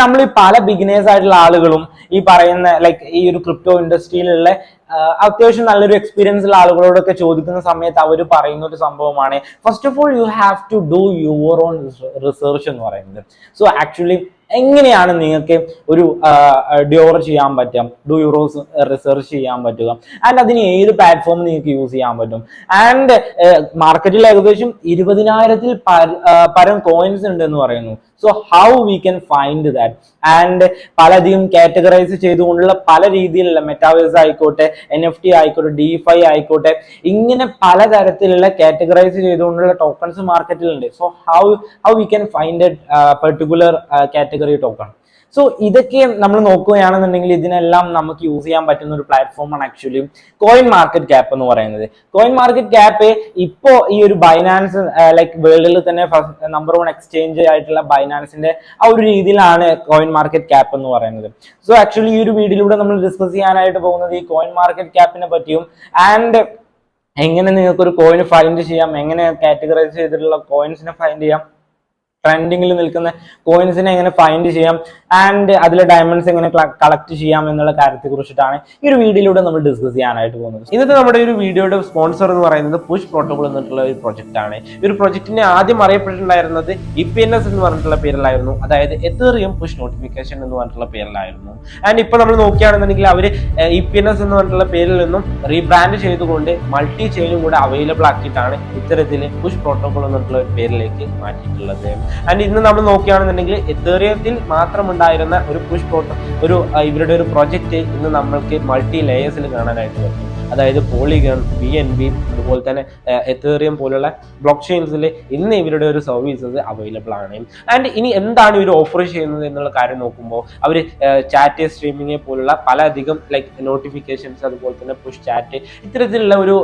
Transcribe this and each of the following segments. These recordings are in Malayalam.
നമ്മൾ ഈ പല ബിഗിനേഴ്സ് ആയിട്ടുള്ള ആളുകളും ഈ പറയുന്ന ലൈക്ക് ഈ ഒരു ക്രിപ്റ്റോ ഇൻഡസ്ട്രിയിലുള്ള അത്യാവശ്യം നല്ലൊരു എക്സ്പീരിയൻസ് ഉള്ള ആളുകളോടൊക്കെ ചോദിക്കുന്ന സമയത്ത് അവർ പറയുന്ന ഒരു സംഭവമാണ്, first of all you have to do your own research എന്ന് പറയുന്നത്. സോ ആക്ച്വലി എങ്ങനെയാണ് നിങ്ങൾക്ക് ഒരു ഡ്യൂർ ചെയ്യാൻ പറ്റുക, ഡു യൂറോസ് റിസർച്ച് ചെയ്യാൻ പറ്റുക, ആൻഡ് അതിന് ഏത് പ്ലാറ്റ്ഫോം നിങ്ങൾക്ക് യൂസ് ചെയ്യാൻ പറ്റും. ആൻഡ് മാർക്കറ്റിൽ ഏകദേശം 20,000-ൽ പരം കോയിൻസ് ഉണ്ട് എന്ന് പറയുന്നു. So how we can find that? And പലധികം കാറ്റഗറൈസ് ചെയ്തുകൊണ്ടുള്ള പല രീതിയിലുള്ള മെറ്റാവേഴ്സ് ആയിക്കോട്ടെ, NFT ആയിക്കോട്ടെ, DeFi ആയിക്കോട്ടെ, ഇങ്ങനെ പലതരത്തിലുള്ള കാറ്റഗറൈസ് ചെയ്തുകൊണ്ടുള്ള ടോക്കൺസ് മാർക്കറ്റിലുണ്ട്. So how we can find a particular category token? So ഇതൊക്കെ നമ്മൾ നോക്കുകയാണെന്നുണ്ടെങ്കിൽ ഇതിനെല്ലാം നമുക്ക് യൂസ് ചെയ്യാൻ പറ്റുന്ന ഒരു പ്ലാറ്റ്ഫോമാണ് ആക്ച്വലി കോയിൻ മാർക്കറ്റ് ക്യാപ്പ് എന്ന് പറയുന്നത്. കോയിൻ മാർക്കറ്റ് ക്യാപ്പ് ഇപ്പോ ഈ ഒരു ബൈനാൻസ് ലൈക്ക് വേൾഡിൽ തന്നെ നമ്പർ 1 എക്സ്ചേഞ്ച് ആയിട്ടുള്ള ബൈനാൻസിന്റെ ആ ഒരു രീതിയിലാണ് കോയിൻ മാർക്കറ്റ് ക്യാപ്പ് എന്ന് പറയുന്നത്. സോ ആക്ച്വലി ഈ ഒരു വീഡിയോയിലൂടെ നമ്മൾ ഡിസ്കസ് ചെയ്യാനായിട്ട് പോകുന്നത് ഈ കോയിൻ മാർക്കറ്റ് ക്യാപ്പിനെ പറ്റിയും, ആൻഡ് എങ്ങനെ നിങ്ങൾക്ക് ഒരു കോയിൻ ഫൈൻഡ് ചെയ്യാം, എങ്ങനെ കാറ്റഗറൈസ് ചെയ്തിട്ടുള്ള കോയിൻസിനെ ഫൈൻഡ് ചെയ്യാം, ട്രെൻഡിങ്ങിൽ നിൽക്കുന്ന കോയിൻസിനെ എങ്ങനെ ഫൈൻഡ് ചെയ്യാം, ആൻഡ് അതിലെ ഡയമണ്ട്സ് എങ്ങനെ കളക്ട് ചെയ്യാം എന്നുള്ള കാര്യത്തെ കുറിച്ചിട്ടാണ് ഈ ഒരു വീഡിയോയിലൂടെ നമ്മൾ ഡിസ്കസ് ചെയ്യാനായിട്ട് പോകുന്നത്. ഇന്നത്തെ നമ്മുടെ ഒരു വീഡിയോയുടെ സ്പോൺസർ എന്ന് പറയുന്നത് പുഷ് പ്രോട്ടോകോൾ എന്നിട്ടുള്ള ഒരു പ്രൊജക്റ്റ് ആണ്. ഈ ഒരു പ്രൊജക്റ്റിനെ ആദ്യം അറിയപ്പെട്ടിട്ടുണ്ടായിരുന്നത് EPNS എന്ന് പറഞ്ഞിട്ടുള്ള പേരിലായിരുന്നു, അതായത് എത്തേറിയം പുഷ് നോട്ടിഫിക്കേഷൻ എന്ന് പറഞ്ഞിട്ടുള്ള പേരിലായിരുന്നു. ആൻഡ് ഇപ്പൊ നമ്മൾ നോക്കുകയാണെന്നുണ്ടെങ്കിൽ അവർ EPNS എന്ന് പറഞ്ഞിട്ടുള്ള പേരിൽ നിന്നും റീബ്രാൻഡ് ചെയ്തുകൊണ്ട് മൾട്ടി ചെയിനും കൂടെ അവൈലബിൾ ആക്കിയിട്ടാണ് ഇത്തരത്തിൽ പുഷ് പ്രോട്ടോകോൾ എന്നിട്ടുള്ള ഒരു പേരിലേക്ക് മാറ്റിയിട്ടുള്ളത്. ആൻഡ് ഇന്ന് നമ്മൾ നോക്കുകയാണെന്നുണ്ടെങ്കിൽ എത്തേറിയത്തിൽ മാത്രം ഉണ്ടായിരുന്ന ഒരു പുഷ് പ്രോട്ടോ ഇവരുടെ ഒരു പ്രൊജക്റ്റ് ഇന്ന് നമ്മൾക്ക് മൾട്ടി ലെയേഴ്സിൽ കാണാനായിട്ട് പറ്റും. അതായത് പോളിഗൺ, BNB, അതുപോലെ തന്നെ എത്തേറിയം പോലുള്ള ബ്ലോക്ക് ചെയിൻസിൽ ഇന്ന് ഇവരുടെ ഒരു സർവീസസ് അവൈലബിൾ ആണ്. ആൻഡ് ഇനി എന്താണ് ഇവർ ഓഫർ ചെയ്യുന്നത് എന്നുള്ള കാര്യം നോക്കുമ്പോൾ അവർ ചാറ്റ് സ്ട്രീമിംഗ് പോലുള്ള പലധികം ലൈക്ക് നോട്ടിഫിക്കേഷൻസ്, അതുപോലെ തന്നെ പുഷ് ചാറ്റ്, ഇത്തരത്തിലുള്ള ഒരു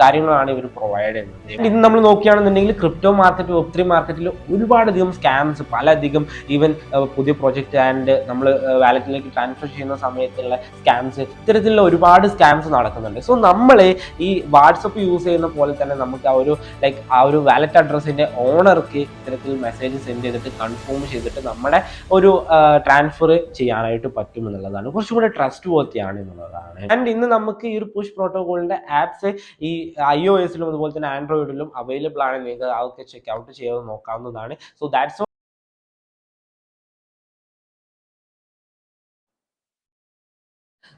കാര്യങ്ങളാണ് ഇവർ പ്രൊവൈഡ് ചെയ്യുന്നത്. ഇന്ന് നമ്മൾ നോക്കുകയാണെന്നുണ്ടെങ്കിൽ ക്രിപ്റ്റോ മാർക്കറ്റ്, Web3 മാർക്കറ്റിൽ ഒരുപാടധികം സ്കാംസ്, പലധികം ഈവൻ പുതിയ പ്രൊജക്റ്റ് ആൻഡ് നമ്മൾ വാലറ്റിലേക്ക് ട്രാൻസ്ഫർ ചെയ്യുന്ന സമയത്തുള്ള സ്കാംസ്, ഇത്തരത്തിലുള്ള ഒരുപാട് സ്കാംസ് നടക്കുന്നുണ്ട്. സോ നമ്മൾ ഈ വാട്സപ്പ് യൂസ് ചെയ്യുന്ന പോലെ തന്നെ നമുക്ക് ആ ഒരു വാലറ്റ് അഡ്രസ്സിന്റെ ഓണർക്ക് ഇത്തരത്തിൽ മെസ്സേജ് സെൻഡ് ചെയ്തിട്ട് കൺഫേം ചെയ്തിട്ട് നമ്മുടെ ഒരു ട്രാൻസ്ഫർ ചെയ്യാനായിട്ട് പറ്റും എന്നുള്ളതാണ്. കുറച്ചും കൂടെ ട്രസ്റ്റ് വർത്തിയാണ് എന്നുള്ളതാണ്. ആൻഡ് ഇന്ന് നമുക്ക് ഈ ഒരു പുഷ് പ്രോട്ടോകോളിന്റെ ആപ്സ് ഈ iOS-ലും അതുപോലെ തന്നെ ആൻഡ്രോയിഡിലും അവൈലബിൾ ആണ്. നിങ്ങൾക്ക് അതൊക്കെ ചെക്ക് ഔട്ട് ചെയ്ത് നോക്കാവുന്നതാണ്. So that's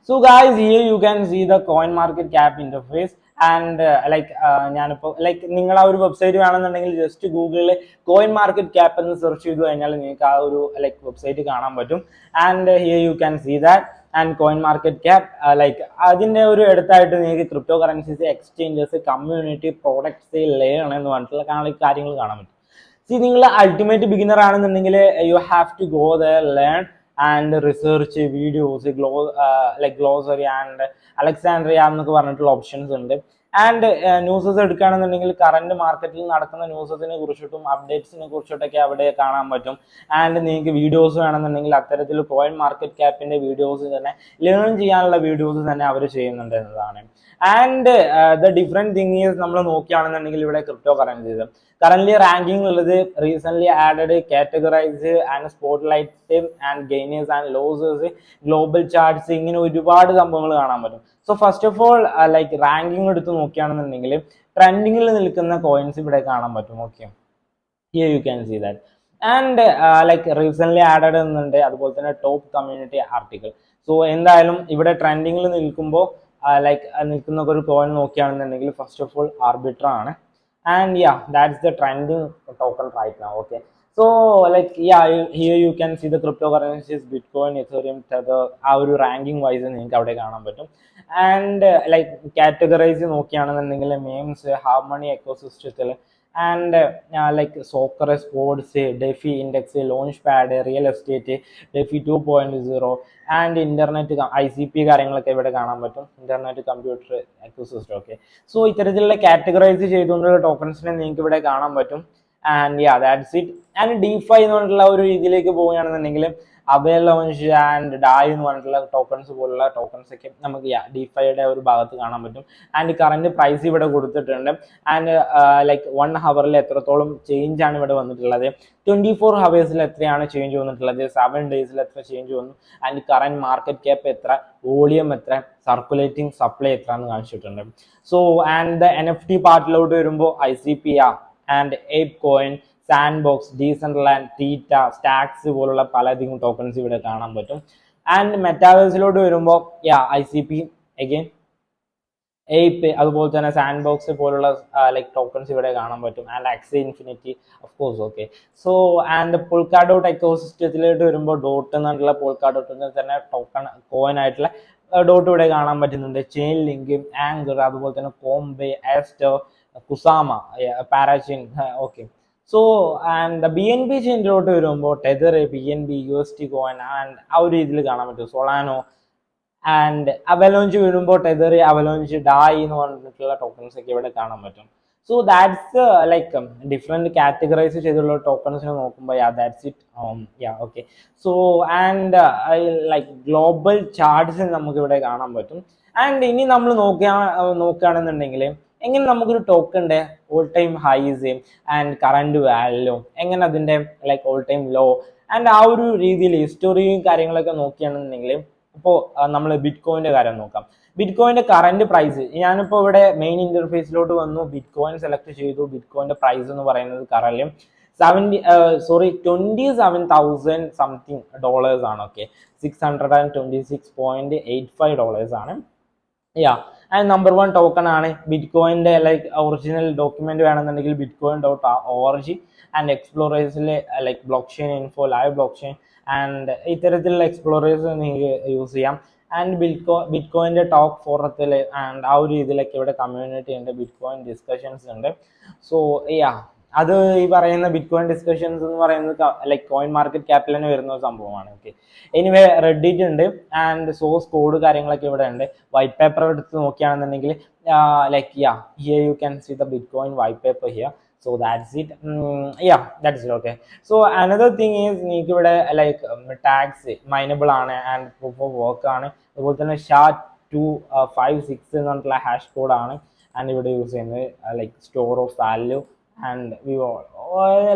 So guys, here you can see the Coinmarketcap interface, and ഞാനിപ്പോ ലൈക്ക് നിങ്ങൾ ആ ഒരു വെബ്സൈറ്റ് വേണമെന്നുണ്ടെങ്കിൽ ജസ്റ്റ് ഗൂഗിളിൽ കോയിൻ മാർക്കറ്റ് ക്യാപ്പ് എന്ന് സെർച്ച് ചെയ്തു കഴിഞ്ഞാൽ നിങ്ങൾക്ക് ആ ഒരു ലൈക്ക് വെബ്സൈറ്റ് കാണാൻ പറ്റും. And here you can see that and coin market cap like അതിന്റെ ഒരു അടുത്തായിട്ട് നിങ്ങൾക്ക് cryptocurrencies, exchanges, community, products, learn എന്ന് പറഞ്ഞിട്ടുള്ള കാര്യങ്ങൾ കാണാൻ പറ്റും. നിങ്ങൾ അൾട്ടിമേറ്റ് ബിഗിനർ ആണെന്നുണ്ടെങ്കിൽ you have to go there, learn and research, videos, like glossary and Alexandria എന്നൊക്കെ പറഞ്ഞിട്ടുള്ള ഓപ്ഷൻസ് ഉണ്ട്. ആൻഡ് ന്യൂസസ് എടുക്കുകയാണെന്നുണ്ടെങ്കിൽ കറന്റ് മാർക്കറ്റിൽ നടക്കുന്ന ന്യൂസസിനെ കുറിച്ചിട്ടും അപ്ഡേറ്റ്സിനെ കുറിച്ചിട്ടൊക്കെ അവിടെ കാണാൻ പറ്റും. ആൻഡ് നിങ്ങൾക്ക് വീഡിയോസ് വേണമെന്നുണ്ടെങ്കിൽ അത്തരത്തിൽ കോയിൻ മാർക്കറ്റ് ക്യാപ്പിന്റെ വീഡിയോസ് തന്നെ, ലേൺ ചെയ്യാനുള്ള വീഡിയോസ് തന്നെ അവർ ചെയ്യുന്നുണ്ട് എന്നതാണ്. And the different thing is, നമ്മൾ നോക്കുകയാണെന്നുണ്ടെങ്കിൽ ഇവിടെ ക്രിപ്റ്റോ കറൻസീസ് കറന്റ് റാങ്കിങ് ഉള്ളത് recent added, categorize and spotlight and gainers and losers, global charts, ഇങ്ങനെ ഒരുപാട് സംഭവങ്ങൾ കാണാൻ പറ്റും. So first of all like ranking എടുത്ത് നോക്കുകയാണെന്നുണ്ടെങ്കിൽ ട്രെൻഡിങ്ങിൽ നിൽക്കുന്ന കോയിൻസ് ഇവിടെ കാണാൻ പറ്റും. Okay, here you can see that. And like recent added എന്നുണ്ട്, അതുപോലെ തന്നെ ടോപ്പ് കമ്മ്യൂണിറ്റി ആർട്ടിക്കിൾ. സോ എന്തായാലും ഇവിടെ ട്രെൻഡിങ്ങിൽ നിൽക്കുമ്പോൾ ലൈക്ക് നിൽക്കുന്ന ഒരു കോയിൻ നോക്കുകയാണെന്നുണ്ടെങ്കിൽ ഫസ്റ്റ് ഓഫ് ഓൾ ആർബിട്ര ആണ്. And yeah, that's the trending token right now. Okay, so like yeah, here you can see the cryptocurrencies, Bitcoin, Ethereum, Tether, ആ ഒരു റാങ്കിങ് വൈസ് നിങ്ങൾക്ക് അവിടെ കാണാൻ പറ്റും. ആൻഡ് ലൈക്ക് കാറ്റഗറൈസ് നോക്കുകയാണെന്നുണ്ടെങ്കിൽ മെയിംസ്, ഹാർമണി എക്കോസിസ്റ്റത്തിൽ, and like soccer, sports, DeFi index, launch pad, real estate, DeFi 2.0 and internet, ICP കാര്യങ്ങളൊക്കെ ഇവിടെ കാണാൻ പറ്റും. Internet computer ecosystem. Okay, so ഇത്തരത്തിലുള്ള കാറ്റഗറൈസ് ചെയ്തുകൊണ്ടുള്ള ടോക്കൺസിനെ നിങ്ങൾക്ക് ഇവിടെ കാണാൻ പറ്റും. And yeah, that's it. And DeFi എന്ന് പറഞ്ഞിട്ടുള്ള ഒരു രീതിയിലേക്ക് പോവുകയാണെന്നുണ്ടെങ്കിൽ അവലോഞ്ച് ആൻഡ് ഡായ് എന്ന് പറഞ്ഞിട്ടുള്ള ടോക്കൺസ് പോലുള്ള ടോക്കൺസ് ഒക്കെ നമുക്ക് ഡിഫൈയുടെ ഒരു ഭാഗത്ത് കാണാൻ പറ്റും. ആൻഡ് കറന്റ് പ്രൈസ് ഇവിടെ കൊടുത്തിട്ടുണ്ട്. ആൻഡ് ലൈക്ക് 1 ഹവറിൽ എത്രത്തോളം ചേഞ്ച് ആണ് ഇവിടെ വന്നിട്ടുള്ളത്, 24 ഹവേഴ്സിൽ എത്രയാണ് ചേഞ്ച് വന്നിട്ടുള്ളത്, 7 ഡേയ്സിൽ എത്ര ചേഞ്ച് വന്നു, ആൻഡ് കറന്റ് മാർക്കറ്റ് ക്യാപ്പ് എത്ര, വോളിയം എത്ര, സർക്കുലേറ്റിംഗ് സപ്ലൈ എത്ര എന്ന് കാണിച്ചിട്ടുണ്ട്. സോ ആൻഡ് NFT പാർട്ടിലോട്ട് വരുമ്പോൾ ICP and ape coin, Sandbox, Decentraland, Theta, Stacks പോലുള്ള പലധികം ടോക്കൺസ് ഇവിടെ കാണാൻ പറ്റും. ആൻഡ് മെറ്റാവേഴ്സിലോട്ട് വരുമ്പോൾ ICP അഗൈൻ, ഏപ്പ്, അതുപോലെ തന്നെ സാൻഡ് ബോക്സ് പോലുള്ള ലൈക്ക് ടോക്കൺസ് ഇവിടെ കാണാൻ പറ്റും. And Axie Infinity of course. Okay, so and Polkadot എക്കോസിസ്റ്റത്തിലോട്ട് വരുമ്പോൾ ഡോട്ട് എന്നുള്ള പോൾക്കാഡോട്ടിന് തന്നെ ടോക്കൺ കോയിൻ ആയിട്ടുള്ള ഡോട്ട് ഇവിടെ കാണാൻ പറ്റുന്നുണ്ട്. ചെയിൻ ലിങ്ക്, ആങ്കർ, അതുപോലെ തന്നെ കോംബെ, Astar, Kusama, parachain. Okay, so and BNB ചെയിനിലോട്ട് വരുമ്പോൾ tether, BNB, UST coin and ആ ഒരു രീതിയിൽ കാണാൻ പറ്റും. സൊളാനോ ആൻഡ് അവലോഞ്ച് വരുമ്പോൾ ടെതർ, അവലോഞ്ച്, ഡായ് എന്ന് പറഞ്ഞിട്ടുള്ള ടോക്കൺസ് ഒക്കെ ഇവിടെ കാണാൻ പറ്റും. So that's like different categorize ചെയ്തുള്ള ടോക്കൺസിനെ നോക്കുമ്പോൾ that's it. Okay, so and like global charts നമുക്ക് ഇവിടെ കാണാൻ പറ്റും. ആൻഡ് ഇനി നമ്മൾ നോക്കുകയാണെന്നുണ്ടെങ്കിൽ എങ്ങനെ നമുക്കൊരു ടോക്കണിന്റെ all time highs and current value, എങ്ങനെ അതിന്റെ like all time low and ആ ഒരു രീതിയിൽ ഹിസ്റ്ററിയും കാര്യങ്ങളൊക്കെ നോക്കുകയാണെന്നുണ്ടെങ്കിൽ, ഇപ്പോൾ നമ്മൾ ബിറ്റ് കോയിന്റെ കാര്യം നോക്കാം. ബിറ്റ് കോയിന്റെ കറന്റ് പ്രൈസ്, ഞാനിപ്പോൾ ഇവിടെ മെയിൻ ഇന്റർഫേസിലോട്ട് വന്നു, ബിറ്റ് കോയിൻ സെലക്ട് ചെയ്തു. ബിറ്റ് കോയിന്റെ പ്രൈസ് എന്ന് പറയുന്നത് കറന്റ് 27,000 സംതിങ് ഡോളേഴ്സ് ആണ്. ഓക്കെ, $626.85 ആണ്. ആൻഡ് നമ്പർ 1 ടോക്കൺ ആണ് ബിറ്റ് കോയിന്റെ ലൈക്ക് ഒറിജിനൽ ഡോക്യുമെന്റ് വേണമെന്നുണ്ടെങ്കിൽ bitcoin.org ആൻഡ് എക്സ്പ്ലോറേഴ്സിലെ like blockchain info, live blockchain and ഇത്തരത്തിലുള്ള എക്സ്പ്ലോറേഴ്സ് നിങ്ങൾക്ക് യൂസ് ചെയ്യാം. ആൻഡ് ബിറ്റ് കോയിന്റെ ടോപ്പ് ഫോറത്തിൽ ആൻഡ് ആ ഒരു രീതിയിലൊക്കെ ഇവിടെ കമ്മ്യൂണിറ്റി ഉണ്ട്, ബിറ്റ് കോയിൻ ഡിസ്കഷൻസ് ഉണ്ട്. സോ അത് ഈ പറയുന്ന ബിറ്റ് കോയിൻ ഡിസ്കഷൻസ് എന്ന് പറയുന്നത് ലൈക്ക് കോയിൻ മാർക്കറ്റ് ക്യാപ്പിൽ തന്നെ വരുന്ന ഒരു സംഭവമാണ്. ഓക്കെ, എനിവേ റെഡിറ്റ് ഉണ്ട് ആൻഡ് സോഴ്സ് കോഡ് കാര്യങ്ങളൊക്കെ ഇവിടെ ഉണ്ട്. വൈറ്റ് പേപ്പർ എടുത്ത് നോക്കുകയാണെന്നുണ്ടെങ്കിൽ like here you can see the bitcoin white paper here. So that's it. That's it. Okay, so another thing is നിങ്ങൾക്ക് ഇവിടെ ലൈക്ക് ടാഗ്സ് മൈനബിൾ ആണ് ആൻഡ് പ്രൂഫ് ഓഫ് വർക്ക് ആണ്. അതുപോലെ തന്നെ SHA-256 എന്ന് പറഞ്ഞിട്ടുള്ള ഹാഷ് കോഡ് ആണ് ആൻഡ് ഇവിടെ യൂസ് ചെയ്യുന്നത്. Like store of value and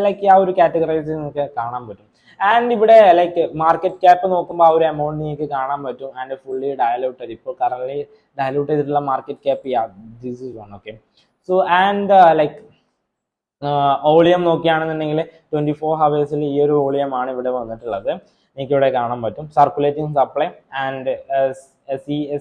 like ആ ഒരു കാറ്റഗറൈസ് നിങ്ങൾക്ക് കാണാൻ പറ്റും. ആൻഡ് ഇവിടെ ലൈക്ക് മാർക്കറ്റ് ക്യാപ്പ് നോക്കുമ്പോൾ ആ ഒരു എമൗണ്ട് നിങ്ങൾക്ക് കാണാൻ പറ്റും. ആൻഡ് ഫുള്ളി ഡയലൂട്ടഡ്, ഇപ്പോൾ കറന്റ് ഡയലൂട്ട് ചെയ്തിട്ടുള്ള market cap this is one. Okay, so and like volume നോക്കുകയാണെന്നുണ്ടെങ്കിൽ 24 ഹവേഴ്സിൽ ഈ ഒരു വോളിയമാണ് ഇവിടെ വന്നിട്ടുള്ളത്, എനിക്ക് ഇവിടെ കാണാൻ പറ്റും. Circulating supply and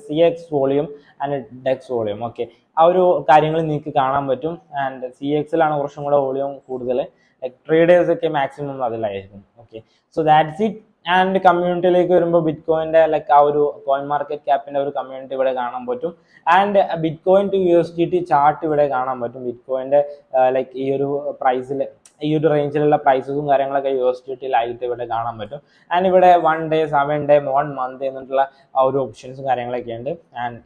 CX volume and dex volume. Okay, ആ ഒരു കാര്യങ്ങൾ നിങ്ങൾക്ക് കാണാൻ പറ്റും. ആൻഡ് CXലാണ് കുറച്ചും കൂടെ വോളിയം കൂടുതൽ, ലൈക്ക് ട്രേഡേഴ്സ് ഒക്കെ മാക്സിമം അതിലായിരിക്കും. Okay, so that's it. And കമ്മ്യൂണിറ്റിയിലേക്ക് വരുമ്പോൾ ബിറ്റ് കോയിന്റെ ലൈക്ക് ആ ഒരു കോയിൻ മാർക്കറ്റ് ക്യാപ്പിന്റെ ഒരു കമ്മ്യൂണിറ്റി ഇവിടെ കാണാൻ പറ്റും. And bitcoin to USDT chart ഇവിടെ കാണാൻ പറ്റും. ബിറ്റ് കോയിന്റെ ലൈക്ക് ഈ ഒരു പ്രൈസിൽ, ഈ ഒരു റേഞ്ചിലുള്ള പ്രൈസസും കാര്യങ്ങളൊക്കെ USDT-ലായിട്ട് ഇവിടെ കാണാൻ പറ്റും. ആൻഡ് ഇവിടെ 1 ഡേ, 7 ഡേ, 1 മന്ത് എന്നുള്ള ആ ഒരു ഓപ്ഷൻസും കാര്യങ്ങളൊക്കെ ഉണ്ട്. And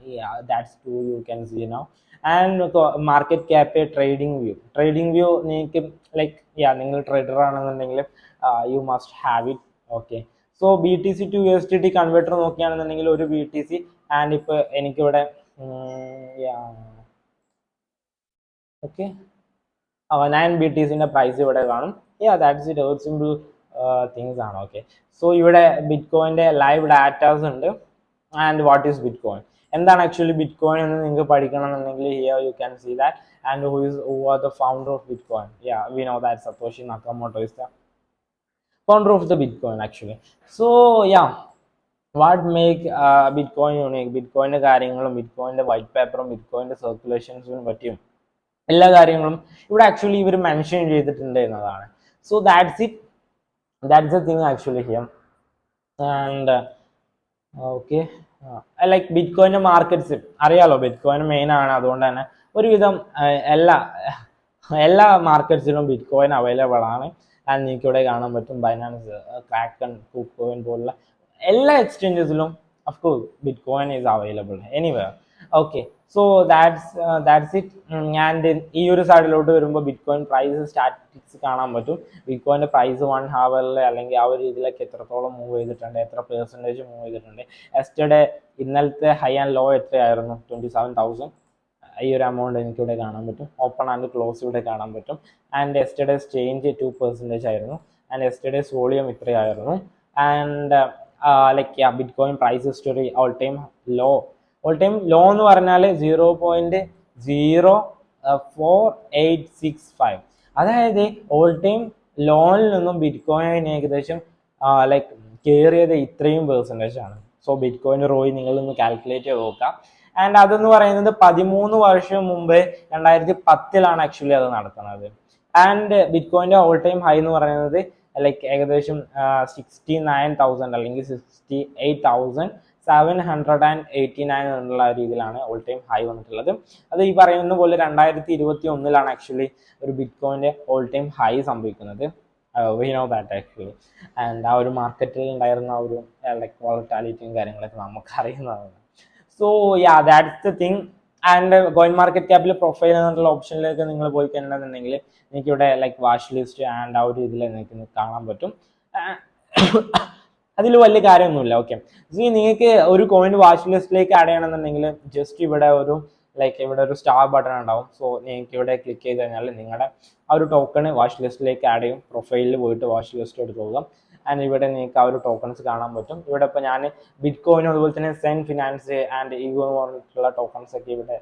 that's to you can see now. And market cap, trading view നിങ്ങൾക്ക് ലൈക്ക് നിങ്ങൾ ട്രേഡർ ആണെന്നുണ്ടെങ്കിൽ you must have it. Okay, so BTC to USDT converter നോക്കുകയാണെന്നുണ്ടെങ്കിൽ ഒരു BTC ആൻഡ് ഇപ്പോൾ എനിക്കിവിടെ ഓക്കെ 9 BTCന്റെ പ്രൈസ് ഇവിടെ കാണും. That's it. ഒരു സിമ്പിൾ തിങ്സ് ആണ്. ഓക്കെ, സോ ഇവിടെ ബിറ്റ് കോയിന്റെ ലൈവ് ഡാറ്റാസ് ഉണ്ട്. And what is bitcoin, എന്താണ് ആക്ച്വലി ബിറ്റ് കോയിൻ എന്ന് നിങ്ങൾക്ക് പഠിക്കണമെന്നുണ്ടെങ്കിൽ here you can see that. And who are the founder of bitcoin? We know that Satoshi Nakamoto is the founder of the Bitcoin actually. So what make Bitcoin unique? ബിറ്റ്കോയിന്റെ കാര്യങ്ങളും ബിറ്റ്കോയിന്റെ വൈറ്റ് പേപ്പറും ബിറ്റ്കോയിന്റെ സർക്കുലേഷൻസിനും പറ്റിയും എല്ലാ കാര്യങ്ങളും ഇവിടെ ആക്ച്വലി ഇവർ മെൻഷൻ ചെയ്തിട്ടുണ്ട് എന്നതാണ്. So that's it, that's a thing actually here. And okay, like ബിറ്റ്കോയിന്റെ മാർക്കറ്റ്സ് അറിയാലോ, ബിറ്റ്കോയിൻ മെയിൻ ആണ്, അതുകൊണ്ട് തന്നെ ഒരുവിധം എല്ലാ മാർക്കറ്റ്സിലും ബിറ്റ്കോയിൻ അവൈലബിൾ ആണ്. ആൻഡ് നിങ്ങൾക്ക് ഇവിടെ കാണാൻ പറ്റും ബൈനാൻസ്, ക്രാക്കൺ, കുക്കോയിൻ പോലുള്ള എല്ലാ എക്സ്ചേഞ്ചസിലും of course bitcoin is available anywhere. Okay, so that's it. ഞാൻ ഈ ഒരു സൈഡിലോട്ട് വരുമ്പോൾ ബിറ്റ്കോയിൻ പ്രൈസ് സ്റ്റാറ്റിസ്റ്റിക്സ് കാണാൻ പറ്റും. ബിറ്റ്കോയിൻ്റെ പ്രൈസ് 1 ഹവറിൽ അല്ലെങ്കിൽ ആ ഒരു രീതിയിലൊക്കെ എത്രത്തോളം മൂവ് ചെയ്തിട്ടുണ്ട്, എത്ര പെർസെൻറ്റേജ് മൂവ് ചെയ്തിട്ടുണ്ട്. എസ്റ്റർഡേ ഇന്നലത്തെ ഹൈ ആൻഡ് ലോ എത്രയായിരുന്നു? 27,000. ഈ ഒരു എമൗണ്ട് എനിക്കിവിടെ കാണാൻ പറ്റും. ഓപ്പൺ ആൻഡ് ക്ലോസ് ഇവിടെ കാണാൻ പറ്റും. ആൻഡ് എസ്റ്റർഡേസ് ചേഞ്ച് 2% ആയിരുന്നു. ആൻഡ് എസ്റ്റർഡേസ് വോളിയം ഇത്രയായിരുന്നു. And bitcoin price history all time low എന്ന് പറഞ്ഞാൽ 0.04865. അതായത് ഓൾ ടൈം ലോണിൽ നിന്നും ബിറ്റ്കോയിൻ ഏകദേശം കയറിയത് ഇത്രയും പെർസെൻറ്റേജ് ആണ്. സോ ബിറ്റ്കോയിൻ റോയി നിങ്ങളൊന്ന് കാൽക്കുലേറ്റ് ചെയ്ത് നോക്കാം. ആൻഡ് അതെന്ന് പറയുന്നത് 13 വർഷം മുമ്പ് 2010 ആക്ച്വലി അത് നടക്കുന്നത്. ആൻഡ് ബിറ്റ്കോയിൻ്റെ ഓൾ ടൈം ഹൈ എന്ന് പറയുന്നത് ഏകദേശം 69,000 അല്ലെങ്കിൽ 68,789 എന്നുള്ള രീതിയിലാണ് ഓൾ ടൈം ഹൈ വന്നിട്ടുള്ളത്. അത് ഈ പറയുന്ന പോലെ 2021 ആക്ച്വലി ഒരു ബിറ്റ്കോയിൻ്റെ ഓൾ ടൈം ഹൈ സംഭവിക്കുന്നത്. We know that actually. And ആ ഒരു മാർക്കറ്റിൽ ഉണ്ടായിരുന്ന ഒരു വോളറ്റാലിറ്റിയും കാര്യങ്ങളൊക്കെ നമുക്ക് അറിയുന്നതാണ്. So that's the thing. And coin market ക്യാപ്പിൽ പ്രൊഫൈൽ എന്നുള്ള ഓപ്ഷനിലേക്ക് നിങ്ങൾ പോയി കഴിഞ്ഞിട്ടുണ്ടെങ്കിൽ നിങ്ങൾക്ക് ഇവിടെ വാച്ച് ലിസ്റ്റ് ആൻഡ് ആ ഒരു ഇതിൽ നിങ്ങൾക്ക് കാണാൻ പറ്റും. അതിൽ വലിയ കാര്യമൊന്നുമില്ല. ഓക്കെ, നിങ്ങൾക്ക് ഒരു കോയിൻ വാച്ച് ലിസ്റ്റിലേക്ക് ആഡ് ചെയ്യണമെന്നുണ്ടെങ്കിൽ ജസ്റ്റ് ഇവിടെ ഒരു സ്റ്റാർ ബട്ടൺ ഉണ്ടാവും. സോ നിങ്ങൾക്ക് ഇവിടെ ക്ലിക്ക് ചെയ്ത് കഴിഞ്ഞാൽ നിങ്ങളുടെ ആ ഒരു ടോക്കൺ വാച്ച് ലിസ്റ്റിലേക്ക് ആഡ് ചെയ്യും. പ്രൊഫൈലിൽ പോയിട്ട് വാച്ച് ലിസ്റ്റ് എടുത്ത് പോകുക. ആൻഡ് ഇവിടെ നിങ്ങൾക്ക് ആ ഒരു ടോക്കൺസ് കാണാൻ പറ്റും. ഇവിടെ ഇപ്പോൾ ഞാൻ ബിറ്റ്കോയിനും അതുപോലെ തന്നെ സെൻ ഫിനാൻസ് ആൻഡ് ഈഗോ എന്ന് പറഞ്ഞിട്ടുള്ള ടോക്കൺസ് ഒക്കെ ഇവിടെ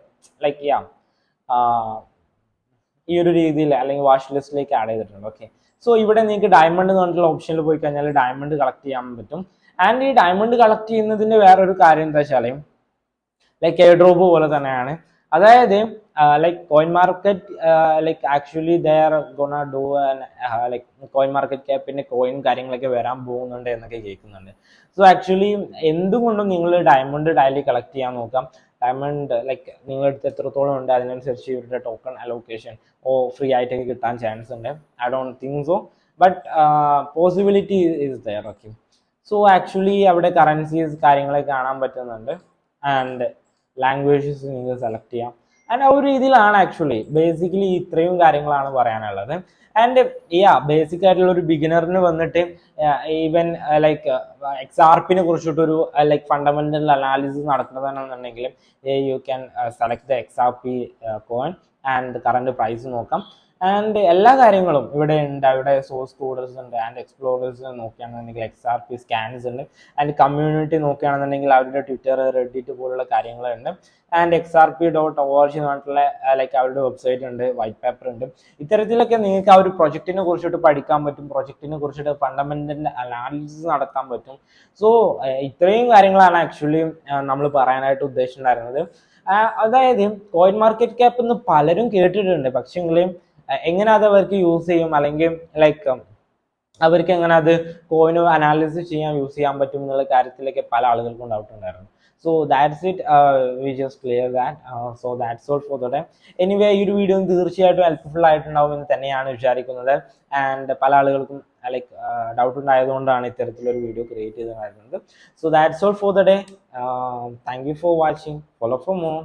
ഈ ഒരു രീതിയിൽ അല്ലെങ്കിൽ വാച്ച് ലിസ്റ്റിലേക്ക് ആഡ് ചെയ്തിട്ടുണ്ട്. ഓക്കെ, സോ ഇവിടെ നിങ്ങൾക്ക് ഡയമണ്ട് എന്ന് പറഞ്ഞിട്ടുള്ള ഓപ്ഷനിൽ പോയി കഴിഞ്ഞാൽ ഡയമണ്ട് കളക്ട് ചെയ്യാൻ പറ്റും. ആൻഡ് ഈ ഡയമണ്ട് കളക്ട് ചെയ്യുന്നതിൻ്റെ വേറൊരു കാര്യം എന്താ വെച്ചാൽ എയർ ഡ്രോപ്പ് പോലെ തന്നെയാണ്. അതായത് coin market actually they are gonna do coin market ക്യാപ്പിന്റെ കോയിൻ കാര്യങ്ങളൊക്കെ വരാൻ പോകുന്നുണ്ട് എന്നൊക്കെ കേൾക്കുന്നുണ്ട്. സോ ആക്ച്വലി എന്തുകൊണ്ടും നിങ്ങൾ ഡയമണ്ട് ഡയലി കളക്ട് ചെയ്യാൻ നോക്കാം. ഡയമണ്ട് നിങ്ങളുടെ അടുത്ത് എത്രത്തോളം ഉണ്ട് അതിനനുസരിച്ച് ഇവരുടെ ടോക്കൺ അലോക്കേഷൻ ഫ്രീ ആയിട്ടൊക്കെ കിട്ടാൻ ചാൻസ് ഉണ്ട്. I don't think so, but possibility is there. Okay, so actually അവിടെ കറൻസീസ് കാര്യങ്ങളൊക്കെ കാണാൻ പറ്റുന്നുണ്ട്. ആൻഡ് ലാംഗ്വേജസ് നിങ്ങൾക്ക് സെലക്ട് ചെയ്യാം. ആൻഡ് ആ ഒരു രീതിയിലാണ് ആക്ച്വലി ബേസിക്കലി ഇത്രയും കാര്യങ്ങളാണ് പറയാനുള്ളത്. ആൻഡ് ബേസിക് ആയിട്ടുള്ള ഒരു ബിഗിനറിന് വന്നിട്ട് ഈവൻ XRP കുറിച്ചിട്ടൊരു ഫണ്ടമെന്റൽ അനാലിസിസ് നടത്തുന്നതാണെന്നുണ്ടെങ്കിൽ you can select the XRP coin and current price നോക്കാം. ആൻഡ് എല്ലാ കാര്യങ്ങളും ഇവിടെ ഉണ്ട്. ഇവിടെ സോഴ്സ് കോഡേഴ്സ് ഉണ്ട് ആൻഡ് എക്സ്പ്ലോറേഴ്സ് നോക്കുകയാണെന്നുണ്ടെങ്കിൽ XRP സ്കാൻസ് ഉണ്ട്. ആൻഡ് കമ്മ്യൂണിറ്റി നോക്കുകയാണെന്നുണ്ടെങ്കിൽ അവരുടെ ട്വിറ്റർ, റെഡിറ്റ് പോലുള്ള കാര്യങ്ങളുണ്ട്. ആൻഡ് XRP.org എന്ന് പറഞ്ഞിട്ടുള്ള അവരുടെ വെബ്സൈറ്റ് ഉണ്ട്, വൈറ്റ് പേപ്പർ ഉണ്ട്. ഇത്തരത്തിലൊക്കെ നിങ്ങൾക്ക് ആ ഒരു പ്രൊജക്റ്റിനെ കുറിച്ചിട്ട് പഠിക്കാൻ പറ്റും, പ്രൊജക്റ്റിനെ കുറിച്ചിട്ട് ഫണ്ടമെന്റൽ അനാലിസിസ് നടത്താൻ പറ്റും. സോ ഇത്രയും കാര്യങ്ങളാണ് ആക്ച്വലി നമ്മൾ പറയാനായിട്ട് ഉദ്ദേശിച്ചിട്ടുണ്ടായിരുന്നത്. അതായത് കോയിൻ മാർക്കറ്റ് ക്യാപ്പ് എന്ന് പലരും കേട്ടിട്ടുണ്ട്, പക്ഷെങ്കിലും എങ്ങനെ അത് അവർക്ക് യൂസ് ചെയ്യും അല്ലെങ്കിൽ അവർക്ക് എങ്ങനെ അത് കോയിൻ അനാലിസിസ് ചെയ്യാൻ യൂസ് ചെയ്യാൻ പറ്റും എന്നുള്ള കാര്യത്തിലൊക്കെ പല ആളുകൾക്കും ഡൗട്ട് ഉണ്ടായിരുന്നു. So that's it, we just clear that. So that's all for the day. Anyway ഈ ഒരു വീഡിയോ തീർച്ചയായിട്ടും ഹെൽപ്ഫുൾ ആയിട്ടുണ്ടാവും എന്ന് തന്നെയാണ് വിചാരിക്കുന്നത്. ആൻഡ് പല ആളുകൾക്കും ഡൗട്ട് ഉണ്ടായതുകൊണ്ടാണ് ഇത്തരത്തിലൊരു വീഡിയോ ക്രിയേറ്റ് ചെയ്തിട്ടുണ്ടായിരുന്നത്. So that's all for the day. Thank you for watching. Follow for more.